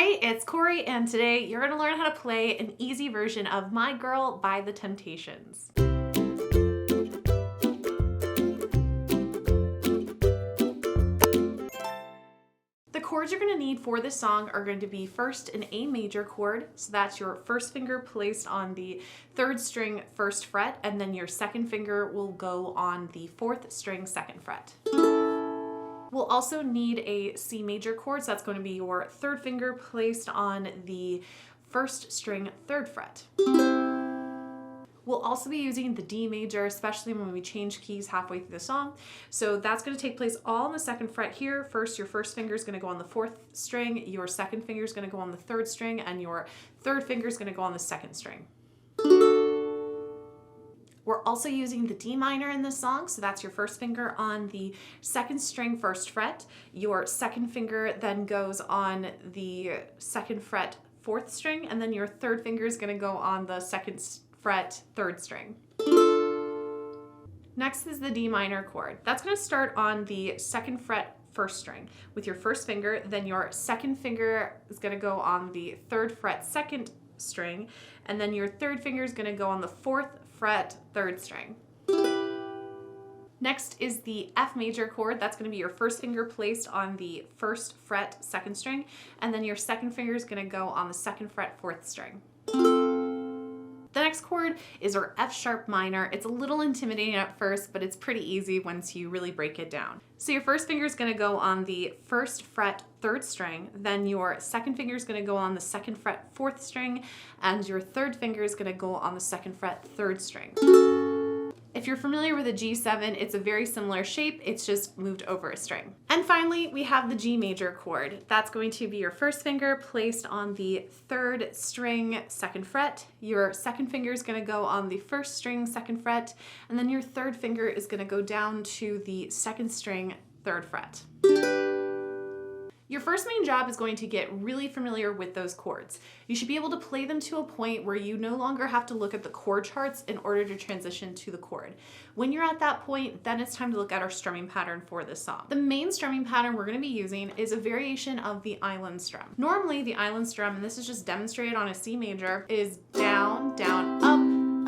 Hey, it's Corey, and today you're going to learn how to play an easy version of My Girl by The Temptations. The chords you're going to need for this song are going to be first an A major chord, so that's your first finger placed on the 3rd string 1st fret, and then your second finger will go on the 4th string 2nd fret. We'll also need a C major chord, so that's going to be your 3rd finger placed on the 1st string 3rd fret. We'll also be using the D major, especially when we change keys halfway through the song. So that's going to take place all on the 2nd fret here. First, your 1st finger is going to go on the 4th string, your 2nd finger is going to go on the 3rd string, and your 3rd finger is going to go on the 2nd string. We're also using the D minor in this song, so that's your 1st finger on the 2nd string 1st fret. Your 2nd finger then goes on the 2nd fret 4th string, and then your 3rd finger is going to go on the 2nd fret 3rd string. Next is the D minor chord. That's going to start on the 2nd fret 1st string with your 1st finger, then your 2nd finger is going to go on the 3rd fret 2nd string, and then your 3rd finger is going to go on the 4th fret 3rd string. Next is the F major chord. That's going to be your 1st finger placed on the 1st fret 2nd string, and then your 2nd finger is going to go on the 2nd fret 4th string. The next chord is our F sharp minor. It's a little intimidating at first, but it's pretty easy once you really break it down. So your 1st finger is going to go on the 1st fret 3rd string, then your 2nd finger is going to go on the 2nd fret 4th string, and your 3rd finger is going to go on the 2nd fret 3rd string. If you're familiar with a G7, it's a very similar shape, it's just moved over a string. And finally, we have the G major chord. That's going to be your 1st finger placed on the 3rd string 2nd fret, your 2nd finger is going to go on the 1st string 2nd fret, and then your 3rd finger is going to go down to the 2nd string 3rd fret. Your first main job is going to get really familiar with those chords. You should be able to play them to a point where you no longer have to look at the chord charts in order to transition to the chord. When you're at that point, then it's time to look at our strumming pattern for this song. The main strumming pattern we're going to be using is a variation of the island strum. Normally, the island strum, and this is just demonstrated on a C major, is down, down, up,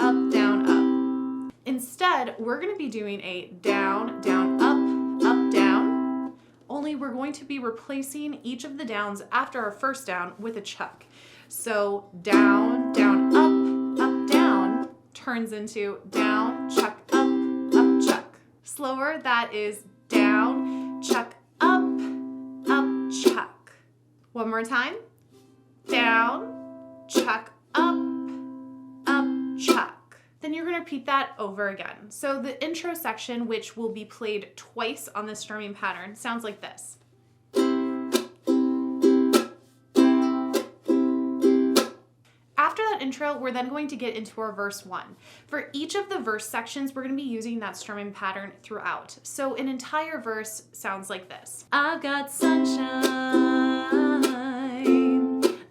up, down, up. Instead, we're going to be doing a down, down, up, down. Only we're going to be replacing each of the downs after our first down with a chuck. So down, down, up, down turns into down, chuck, up, chuck. Slower, that is down, chuck, up, chuck. One more time. Down, chuck, up, chuck. Then you're going to repeat that over again. So the intro section, which will be played twice on the strumming pattern, sounds like this. After that intro, we're then going to get into our verse 1. For each of the verse sections, we're going to be using that strumming pattern throughout. So an entire verse sounds like this. I've got sunshine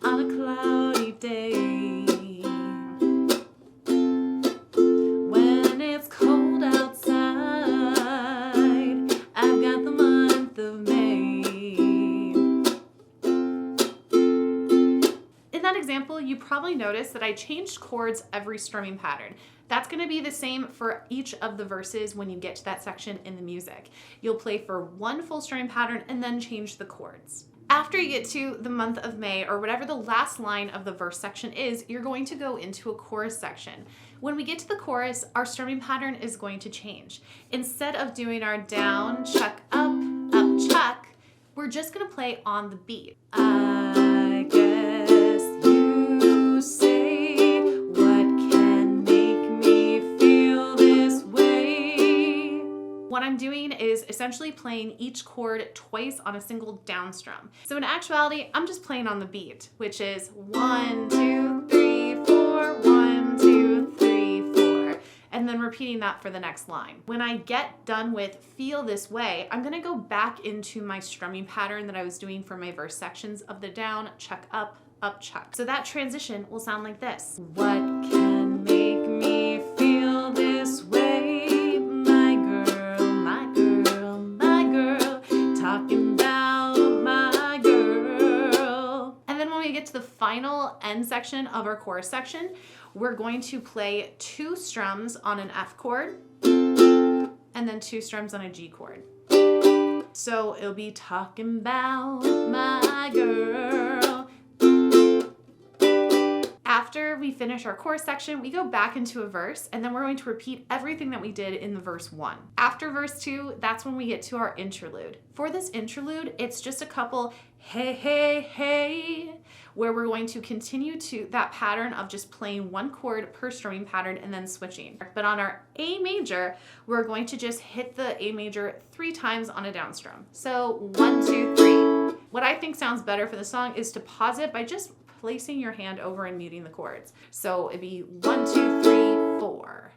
on a cloudy day. Example, you probably noticed that I changed chords every strumming pattern. That's going to be the same for each of the verses when you get to that section in the music. You'll play for one full strumming pattern and then change the chords. After you get to the month of May, or whatever the last line of the verse section is, you're going to go into a chorus section. When we get to the chorus, our strumming pattern is going to change. Instead of doing our down, chuck, up, chuck, we're just going to play on the beat. I guess you say, what can make me feel this way? What I'm doing is essentially playing each chord twice on a single down strum. So in actuality, I'm just playing on the beat, which is 1, 2, 3, 4, 1, 2, 3, 4, and then repeating that for the next line. When I get done with feel this way, I'm gonna go back into my strumming pattern that I was doing for my verse sections of the down, chuck, up, chuck. So that transition will sound like this. What can make me feel this way? My girl, my girl, my girl, talking about my girl. And then when we get to the final end section of our chorus section, we're going to play 2 strums on an F chord and then 2 strums on a G chord. So it'll be talking about my girl. After we finish our chorus section, we go back into a verse, and then we're going to repeat everything that we did in the verse 1. After verse 2, that's when we get to our interlude. For this interlude, it's just a couple hey, hey, hey, where we're going to continue to that pattern of just playing 1 chord per strumming pattern and then switching. But on our A major, we're going to just hit the A major 3 times on a down strum. So 1, 2, 3. What I think sounds better for the song is to pause it by just placing your hand over and muting the chords. So it'd be 1, 2, 3, 4.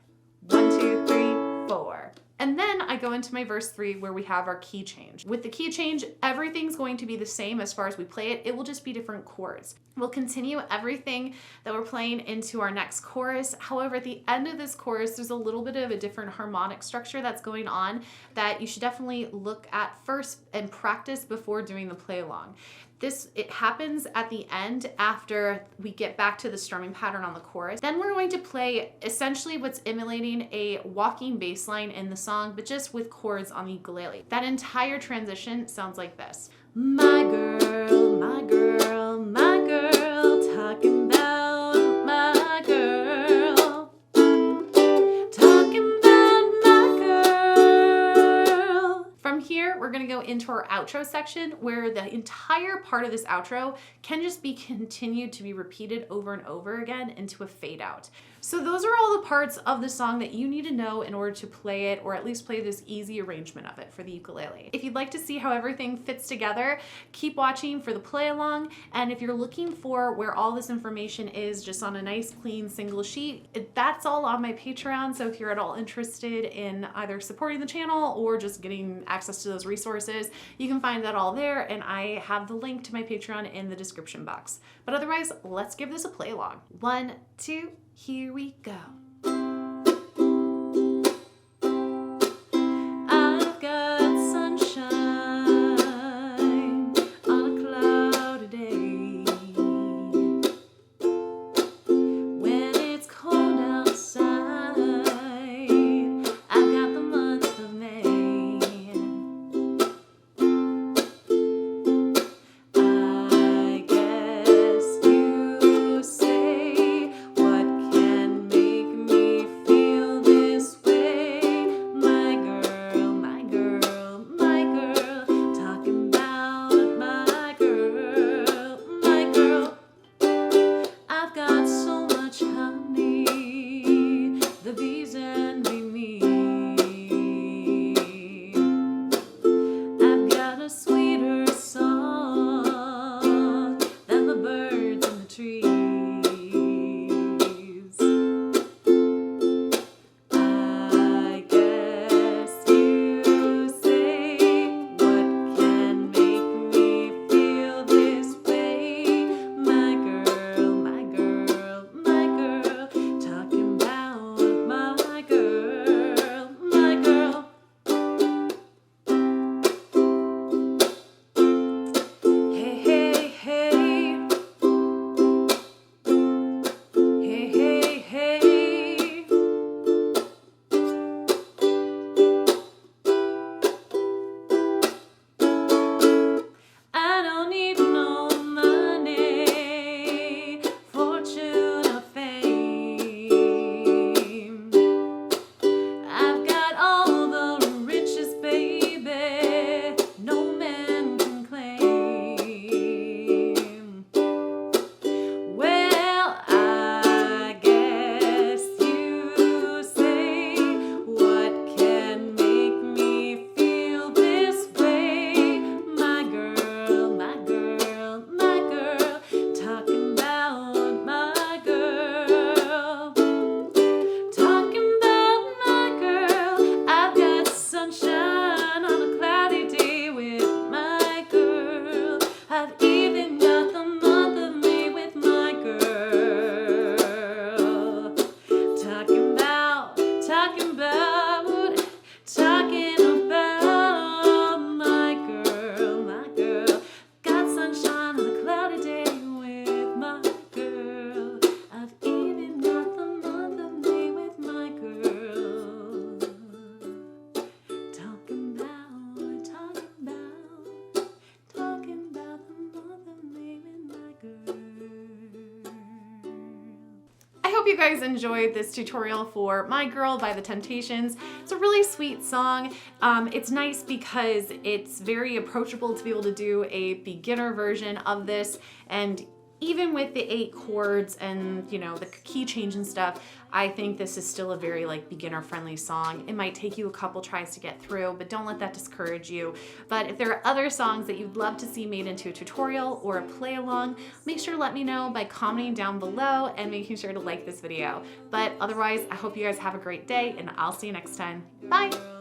1, 2, 3, 4. And then I go into my verse 3 where we have our key change. With the key change, everything's going to be the same as far as we play it. It will just be different chords. We'll continue everything that we're playing into our next chorus. However, at the end of this chorus, there's a little bit of a different harmonic structure that's going on that you should definitely look at first and practice before doing the play along. It happens at the end after we get back to the strumming pattern on the chorus. Then we're going to play essentially what's emulating a walking bass line in the song, but just with chords on the ukulele. That entire transition sounds like this. My girl, my girl, my girl, talking about my girl. Talking about my girl. From here, we're gonna go into our outro section where the entire part of this outro can just be continued to be repeated over and over again into a fade out. So those are all the parts of the song that you need to know in order to play it, or at least play this easy arrangement of it for the ukulele. If you'd like to see how everything fits together, keep watching for the play along. And if you're looking for where all this information is just on a nice clean single sheet, that's all on my Patreon. So if you're at all interested in either supporting the channel or just getting access to those resources, you can find that all there. And I have the link to my Patreon in the description box. But otherwise, let's give this a play along. 1, 2, here we go. I've got sunshine on a cloudy day. When it's cold outside, I've got the month of May. I guess you say, what can make hope you guys enjoyed this tutorial for My Girl by The Temptations. It's a really sweet song. It's nice because it's very approachable to be able to do a beginner version of this, and even with the 8 chords and, you know, the key change and stuff, I think this is still a very like beginner friendly song. It might take you a couple tries to get through, but don't let that discourage you. But if there are other songs that you'd love to see made into a tutorial or a play along, make sure to let me know by commenting down below and making sure to like this video. But otherwise, I hope you guys have a great day, and I'll see you next time. Bye!